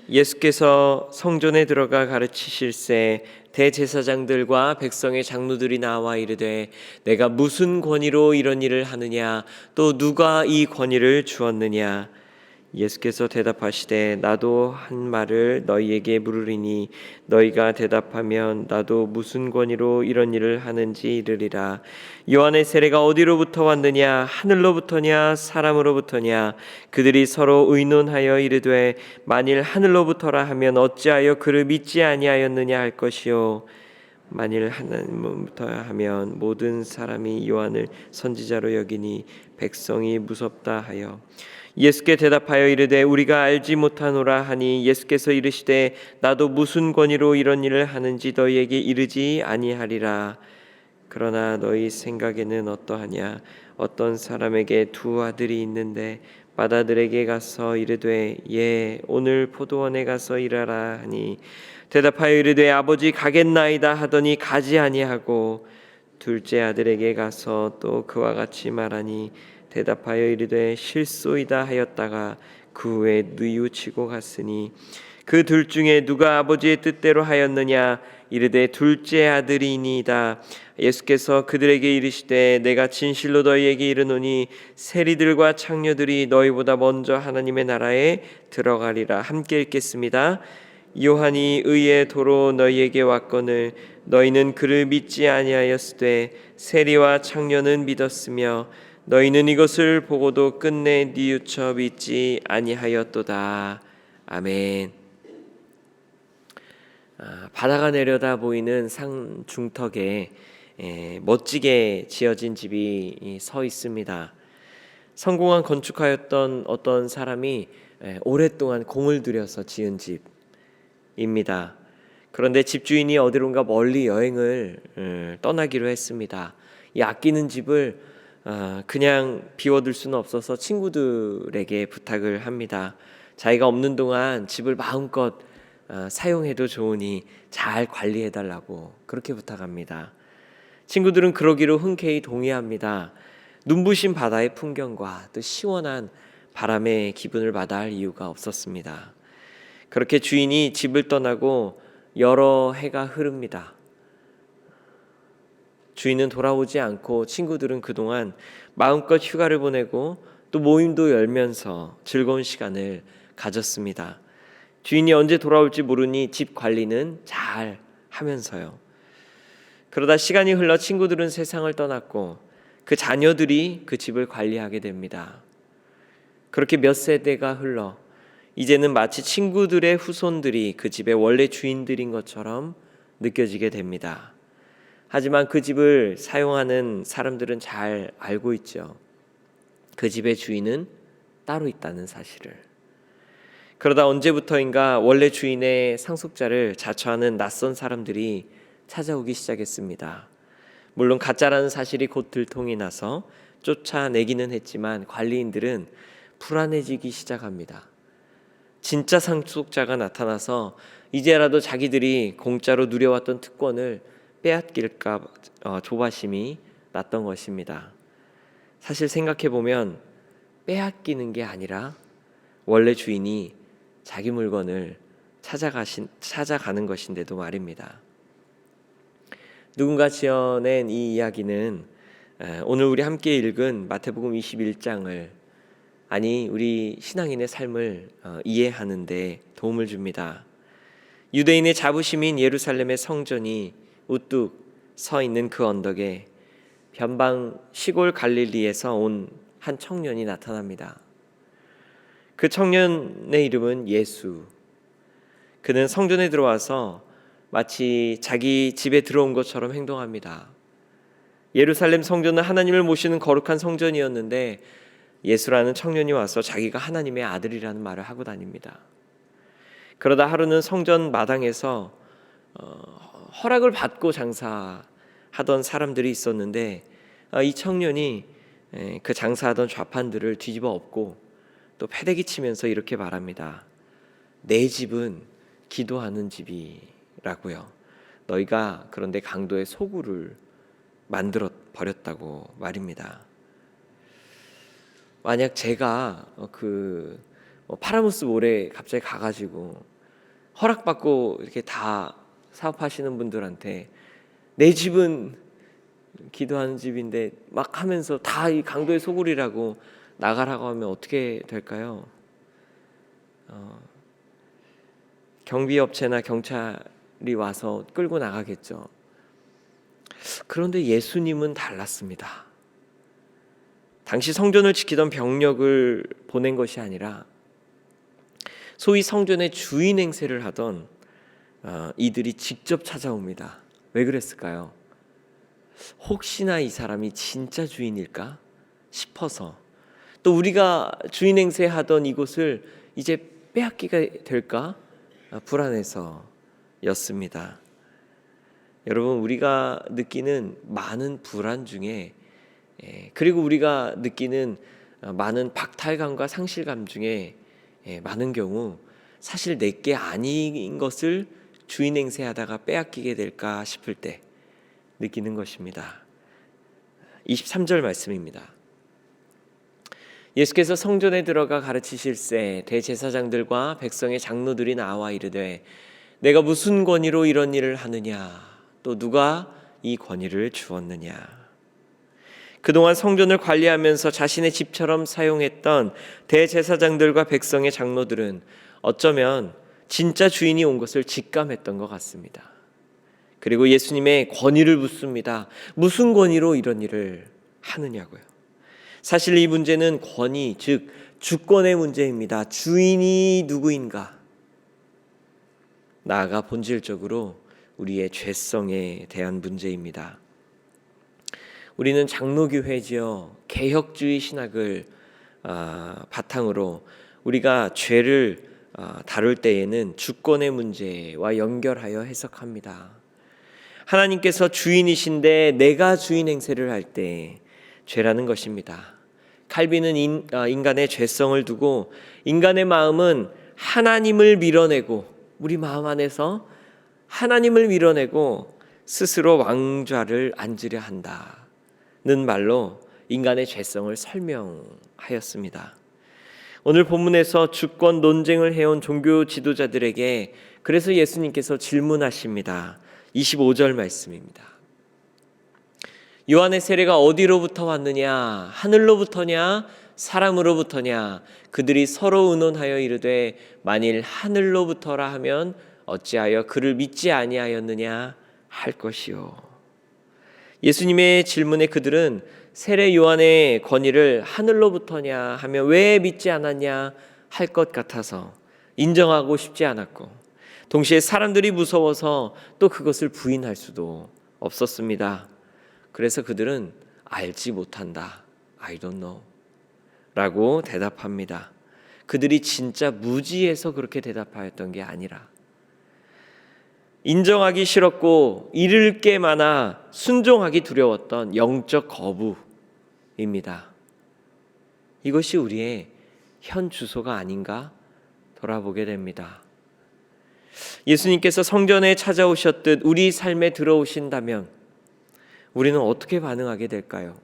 예수께서 성전에 들어가 가르치실새 대제사장들과 백성의 장로들이 나와 이르되 내가 무슨 권위로 이런 일을 하느냐 또 누가 이 권위를 주었느냐. 예수께서 대답하시되 나도 한 말을 너희에게 물으리니 너희가 대답하면 나도 무슨 권위로 이런 일을 하는지 이르리라. 요한의 세례가 어디로부터 왔느냐 하늘로부터냐 사람으로부터냐. 그들이 서로 의논하여 이르되 만일 하늘로부터라 하면 어찌하여 그를 믿지 아니하였느냐 할 것이요 만일 하나님부터 하면 모든 사람이 요한을 선지자로 여기니 백성이 무섭다 하여 예수께 대답하여 이르되 우리가 알지 못하노라 하니 예수께서 이르시되 나도 무슨 권위로 이런 일을 하는지 너희에게 이르지 아니하리라. 그러나 너희 생각에는 어떠하냐. 어떤 사람에게 두 아들이 있는데 맏아들에게 가서 이르되 예 오늘 포도원에 가서 일하라 하니 대답하여 이르되 아버지 가겠나이다 하더니 가지 아니하고 둘째 아들에게 가서 또 그와 같이 말하니 대답하여 이르되 실소이다 하였다가 그 후에 뉘우치고 갔으니 그 둘 중에 누가 아버지의 뜻대로 하였느냐. 이르되 둘째 아들이니이다. 예수께서 그들에게 이르시되 내가 진실로 너희에게 이르노니 세리들과 창녀들이 너희보다 먼저 하나님의 나라에 들어가리라. 함께 읽겠습니다. 요한이 의의 도로 너희에게 왔거늘 너희는 그를 믿지 아니하였으되 세리와 창녀는 믿었으며 너희는 이것을 보고도 끝내 뉘우쳐 믿지 아니하였도다. 아멘. 바다가 내려다 보이는 산 중턱에 멋지게 지어진 집이 서 있습니다. 성공한 건축하였던 어떤 사람이 오랫동안 공을 들여서 지은 집입니다. 그런데 집주인이 어디론가 멀리 여행을 떠나기로 했습니다. 이 아끼는 집을 그냥 비워둘 수는 없어서 친구들에게 부탁을 합니다. 자기가 없는 동안 집을 마음껏 사용해도 좋으니 잘 관리해달라고 그렇게 부탁합니다. 친구들은 그러기로 흔쾌히 동의합니다. 눈부신 바다의 풍경과 또 시원한 바람의 기분을 마다할 할 이유가 없었습니다. 그렇게 주인이 집을 떠나고 여러 해가 흐릅니다. 주인은 돌아오지 않고 친구들은 그동안 마음껏 휴가를 보내고 또 모임도 열면서 즐거운 시간을 가졌습니다. 주인이 언제 돌아올지 모르니 집 관리는 잘 하면서요. 그러다 시간이 흘러 친구들은 세상을 떠났고 그 자녀들이 그 집을 관리하게 됩니다. 그렇게 몇 세대가 흘러 이제는 마치 친구들의 후손들이 그 집의 원래 주인들인 것처럼 느껴지게 됩니다. 하지만 그 집을 사용하는 사람들은 잘 알고 있죠. 그 집의 주인은 따로 있다는 사실을. 그러다 언제부터인가 원래 주인의 상속자를 자처하는 낯선 사람들이 찾아오기 시작했습니다. 물론 가짜라는 사실이 곧 들통이 나서 쫓아내기는 했지만 관리인들은 불안해지기 시작합니다. 진짜 상속자가 나타나서 이제라도 자기들이 공짜로 누려왔던 특권을 빼앗길까 조바심이 났던 것입니다. 사실 생각해보면 빼앗기는 게 아니라 원래 주인이 자기 물건을 찾아가는 것인데도 말입니다. 누군가 지어낸 이 이야기는 오늘 우리 함께 읽은 마태복음 21장을 우리 신앙인의 삶을 이해하는 데 도움을 줍니다. 유대인의 자부심인 예루살렘의 성전이 우뚝 서 있는 그 언덕에 변방 시골 갈릴리에서 온 한 청년이 나타납니다. 그 청년의 이름은 예수. 그는 성전에 들어와서 마치 자기 집에 들어온 것처럼 행동합니다. 예루살렘 성전은 하나님을 모시는 거룩한 성전이었는데 예수라는 청년이 와서 자기가 하나님의 아들이라는 말을 하고 다닙니다. 그러다 하루는 성전 마당에서 허락을 받고 장사하던 사람들이 있었는데 이 청년이 그 장사하던 좌판들을 뒤집어 엎고 또 패대기 치면서 이렇게 말합니다. 내 집은 기도하는 집이라고요. 너희가 그런데 강도의 소굴을 만들어 버렸다고 말입니다. 만약 제가 파라무스 몰에 갑자기 가가지고 허락받고 이렇게 다 사업하시는 분들한테 내 집은 기도하는 집인데 막 하면서 다 이 강도의 소굴이라고 나가라고 하면 어떻게 될까요? 경비업체나 경찰이 와서 끌고 나가겠죠. 그런데 예수님은 달랐습니다. 당시 성전을 지키던 병력을 보낸 것이 아니라 소위 성전의 주인 행세를 하던 이들이 직접 찾아옵니다. 왜 그랬을까요? 혹시나 이 사람이 진짜 주인일까 싶어서, 또 우리가 주인 행세하던 이곳을 이제 빼앗기게 될까 불안해서였습니다. 여러분, 우리가 느끼는 많은 불안 중에 그리고 우리가 느끼는 많은 박탈감과 상실감 중에 많은 경우 사실 내게 아닌 것을 주인 행세하다가 빼앗기게 될까 싶을 때 느끼는 것입니다. 23절 말씀입니다. 예수께서 성전에 들어가 가르치실새 대제사장들과 백성의 장로들이 나와 이르되 내가 무슨 권위로 이런 일을 하느냐, 또 누가 이 권위를 주었느냐. 그동안 성전을 관리하면서 자신의 집처럼 사용했던 대제사장들과 백성의 장로들은 어쩌면 진짜 주인이 온 것을 직감했던 것 같습니다. 그리고 예수님의 권위를 묻습니다. 무슨 권위로 이런 일을 하느냐고요. 사실 이 문제는 권위, 즉 주권의 문제입니다. 주인이 누구인가? 나아가 본질적으로 우리의 죄성에 대한 문제입니다. 우리는 장로교회지요, 개혁주의 신학을 바탕으로 우리가 죄를 다룰 때에는 주권의 문제와 연결하여 해석합니다. 하나님께서 주인이신데 내가 주인 행세를 할 때 죄라는 것입니다. 칼빈은 인간의 죄성을 두고 인간의 마음은 하나님을 밀어내고, 우리 마음 안에서 하나님을 밀어내고 스스로 왕좌를 앉으려 한다는 말로 인간의 죄성을 설명하였습니다. 오늘 본문에서 주권 논쟁을 해온 종교 지도자들에게 그래서 예수님께서 질문하십니다. 25절 말씀입니다. 요한의 세례가 어디로부터 왔느냐? 하늘로부터냐? 사람으로부터냐? 그들이 서로 의논하여 이르되 만일 하늘로부터라 하면 어찌하여 그를 믿지 아니하였느냐 할 것이요. 예수님의 질문에 그들은 세례 요한의 권위를 하늘로부터냐 하면 왜 믿지 않았냐 할 것 같아서 인정하고 싶지 않았고, 동시에 사람들이 무서워서 또 그것을 부인할 수도 없었습니다. 그래서 그들은 알지 못한다, I don't know 라고 대답합니다. 그들이 진짜 무지해서 그렇게 대답하였던 게 아니라 인정하기 싫었고 잃을 게 많아 순종하기 두려웠던 영적 거부입니다. 이것이 우리의 현 주소가 아닌가 돌아보게 됩니다. 예수님께서 성전에 찾아오셨듯 우리 삶에 들어오신다면 우리는 어떻게 반응하게 될까요?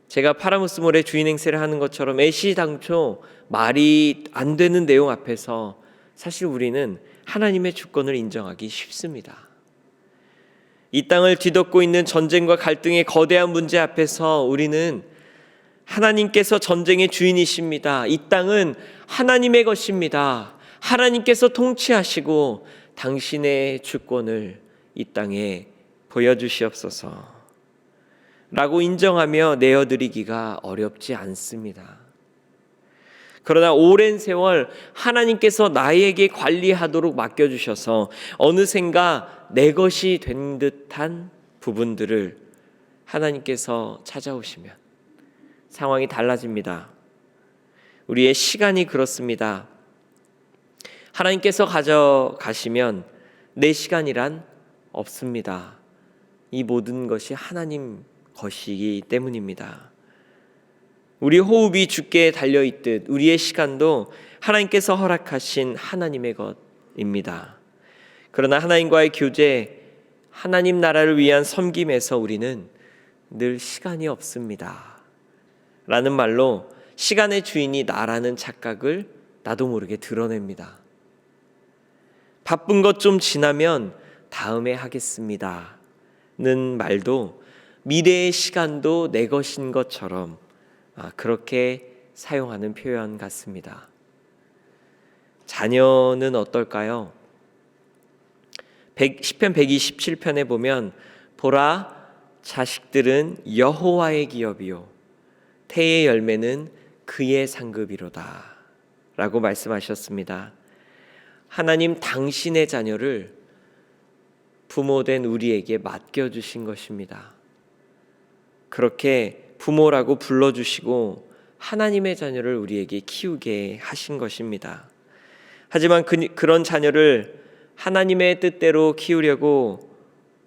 제가 파라무스몰의 주인 행세를 하는 것처럼 애시당초 말이 안 되는 내용 앞에서 사실 우리는 하나님의 주권을 인정하기 쉽습니다. 이 땅을 뒤덮고 있는 전쟁과 갈등의 거대한 문제 앞에서 우리는 하나님께서 전쟁의 주인이십니다. 이 땅은 하나님의 것입니다. 하나님께서 통치하시고 당신의 주권을 이 땅에 보여주시옵소서 라고 인정하며 내어드리기가 어렵지 않습니다. 그러나 오랜 세월 하나님께서 나에게 관리하도록 맡겨주셔서 어느샌가 내 것이 된 듯한 부분들을 하나님께서 찾아오시면 상황이 달라집니다. 우리의 시간이 그렇습니다. 하나님께서 가져가시면 내 시간이란 없습니다. 이 모든 것이 하나님 것이기 때문입니다. 우리 호흡이 주께 달려있듯 우리의 시간도 하나님께서 허락하신 하나님의 것입니다. 그러나 하나님과의 교제, 하나님 나라를 위한 섬김에서 우리는 늘 시간이 없습니다 라는 말로 시간의 주인이 나라는 착각을 나도 모르게 드러냅니다. 바쁜 것 좀 지나면 다음에 하겠습니다는 말도 미래의 시간도 내 것인 것처럼 그렇게 사용하는 표현 같습니다. 자녀는 어떨까요? 시편 127편에 보면 보라, 자식들은 여호와의 기업이요 태의 열매는 그의 상급이로다 라고 말씀하셨습니다. 하나님 당신의 자녀를 부모된 우리에게 맡겨주신 것입니다. 그렇게 부모라고 불러주시고 하나님의 자녀를 우리에게 키우게 하신 것입니다. 하지만 그런 자녀를 하나님의 뜻대로 키우려고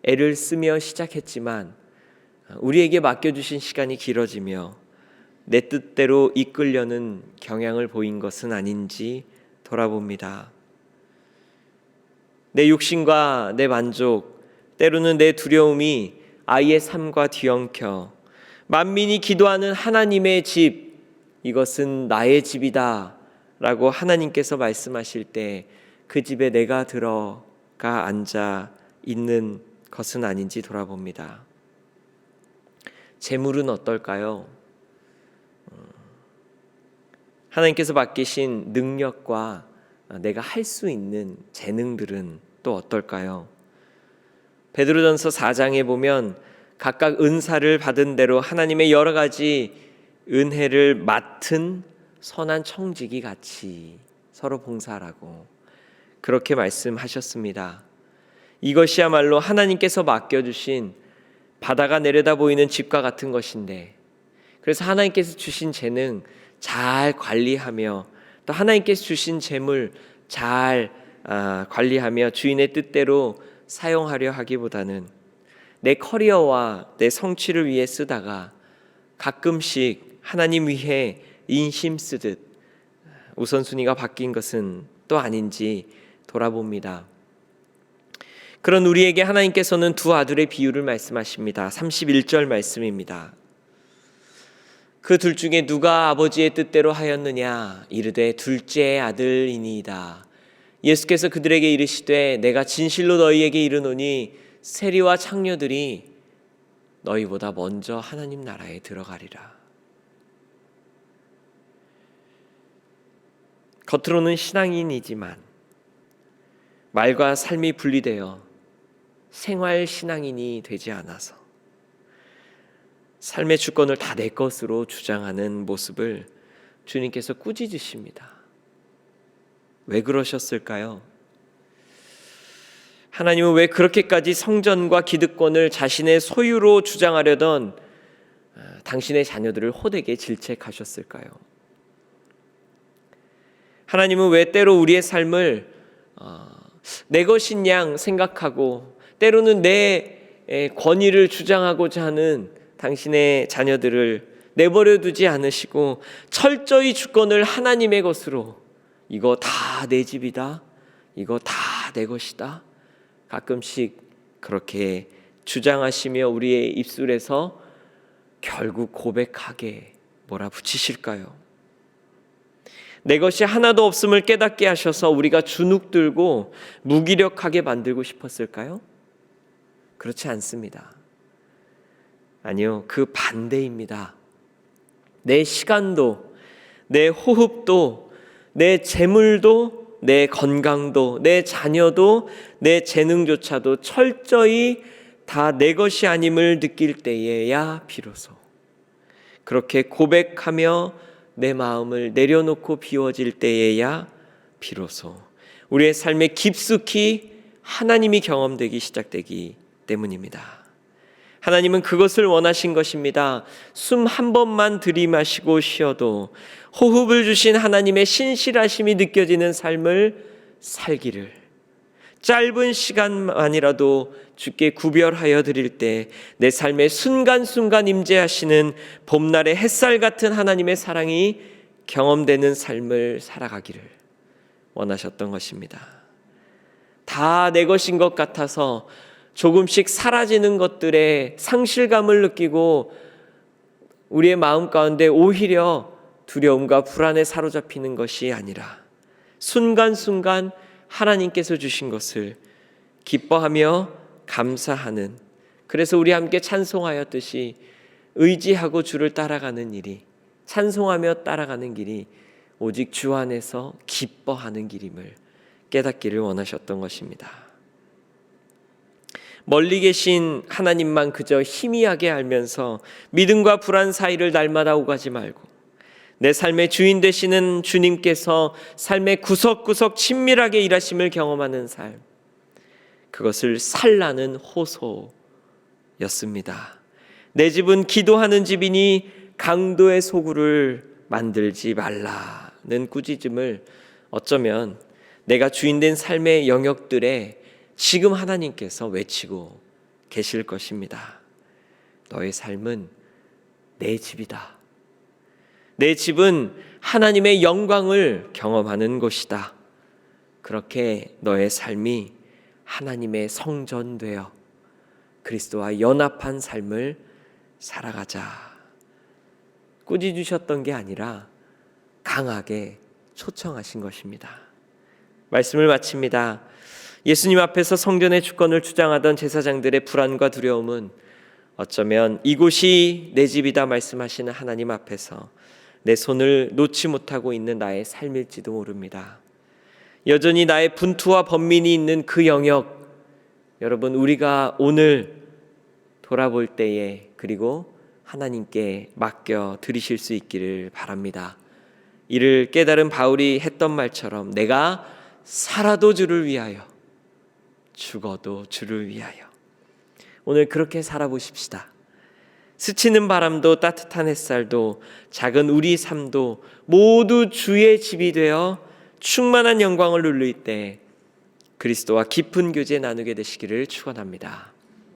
애를 쓰며 시작했지만 우리에게 맡겨주신 시간이 길어지며 내 뜻대로 이끌려는 경향을 보인 것은 아닌지 돌아봅니다. 내 욕심과 내 만족, 때로는 내 두려움이 아이의 삶과 뒤엉켜 만민이 기도하는 하나님의 집, 이것은 나의 집이다 라고 하나님께서 말씀하실 때 그 집에 내가 들어가 앉아 있는 것은 아닌지 돌아봅니다. 재물은 어떨까요? 하나님께서 맡기신 능력과 내가 할 수 있는 재능들은 또 어떨까요? 베드로전서 4장에 보면 각각 은사를 받은 대로 하나님의 여러 가지 은혜를 맡은 선한 청지기 같이 서로 봉사하라고 그렇게 말씀하셨습니다. 이것이야말로 하나님께서 맡겨주신 바다가 내려다 보이는 집과 같은 것인데, 그래서 하나님께서 주신 재능 잘 관리하며 또 하나님께서 주신 재물 잘 관리하며 주인의 뜻대로 사용하려 하기보다는 내 커리어와 내 성취를 위해 쓰다가 가끔씩 하나님 위해 인심 쓰듯 우선순위가 바뀐 것은 또 아닌지 돌아봅니다. 그런 우리에게 하나님께서는 두 아들의 비유를 말씀하십니다. 31절 말씀입니다. 그 둘 중에 누가 아버지의 뜻대로 하였느냐? 이르되 둘째 아들이니이다. 예수께서 그들에게 이르시되 내가 진실로 너희에게 이르노니 세리와 창녀들이 너희보다 먼저 하나님 나라에 들어가리라. 겉으로는 신앙인이지만 말과 삶이 분리되어 생활 신앙인이 되지 않아서 삶의 주권을 다 내 것으로 주장하는 모습을 주님께서 꾸짖으십니다. 왜 그러셨을까요? 하나님은 왜 그렇게까지 성전과 기득권을 자신의 소유로 주장하려던 당신의 자녀들을 호되게 질책하셨을까요? 하나님은 왜 때로 우리의 삶을 내 것인 양 생각하고 때로는 내 권위를 주장하고자 하는 당신의 자녀들을 내버려 두지 않으시고 철저히 주권을 하나님의 것으로, 이거 다 내 집이다, 이거 다 내 것이다, 가끔씩 그렇게 주장하시며 우리의 입술에서 결국 고백하게 몰아붙이실까요? 내 것이 하나도 없음을 깨닫게 하셔서 우리가 주눅들고 무기력하게 만들고 싶었을까요? 그렇지 않습니다. 아니요, 그 반대입니다. 내 시간도, 내 호흡도, 내 재물도, 내 건강도, 내 자녀도, 내 재능조차도 철저히 다 내 것이 아님을 느낄 때에야 비로소, 그렇게 고백하며 내 마음을 내려놓고 비워질 때에야 비로소 우리의 삶에 깊숙이 하나님이 경험되기 시작되기 때문입니다. 하나님은 그것을 원하신 것입니다. 숨 한 번만 들이마시고 쉬어도 호흡을 주신 하나님의 신실하심이 느껴지는 삶을 살기를, 짧은 시간만이라도 주께 구별하여 드릴 때 내 삶의 순간순간 임재하시는 봄날의 햇살 같은 하나님의 사랑이 경험되는 삶을 살아가기를 원하셨던 것입니다. 다 내 것인 것 같아서 조금씩 사라지는 것들에 상실감을 느끼고 우리의 마음 가운데 오히려 두려움과 불안에 사로잡히는 것이 아니라 순간순간 하나님께서 주신 것을 기뻐하며 감사하는, 그래서 우리 함께 찬송하였듯이 의지하고 주를 따라가는 일이, 찬송하며 따라가는 길이 오직 주 안에서 기뻐하는 길임을 깨닫기를 원하셨던 것입니다. 멀리 계신 하나님만 그저 희미하게 알면서 믿음과 불안 사이를 날마다 오가지 말고 내 삶의 주인 되시는 주님께서 삶의 구석구석 친밀하게 일하심을 경험하는 삶, 그것을 살라는 호소였습니다. 내 집은 기도하는 집이니 강도의 소굴을 만들지 말라는 꾸짖음을 어쩌면 내가 주인된 삶의 영역들에 지금 하나님께서 외치고 계실 것입니다. 너의 삶은 내 집이다. 내 집은 하나님의 영광을 경험하는 곳이다. 그렇게 너의 삶이 하나님의 성전되어 그리스도와 연합한 삶을 살아가자. 꾸짖으셨던 게 아니라 강하게 초청하신 것입니다. 말씀을 마칩니다. 예수님 앞에서 성전의 주권을 주장하던 제사장들의 불안과 두려움은 어쩌면 이곳이 내 집이다 말씀하시는 하나님 앞에서 내 손을 놓지 못하고 있는 나의 삶일지도 모릅니다. 여전히 나의 분투와 번민이 있는 그 영역, 여러분 우리가 오늘 돌아볼 때에 그리고 하나님께 맡겨 드리실 수 있기를 바랍니다. 이를 깨달은 바울이 했던 말처럼 내가 살아도 주를 위하여 죽어도 주를 위하여, 오늘 그렇게 살아보십시다. 스치는 바람도 따뜻한 햇살도 작은 우리 삶도 모두 주의 집이 되어 충만한 영광을 누릴 때 그리스도와 깊은 교제 나누게 되시기를 축원합니다.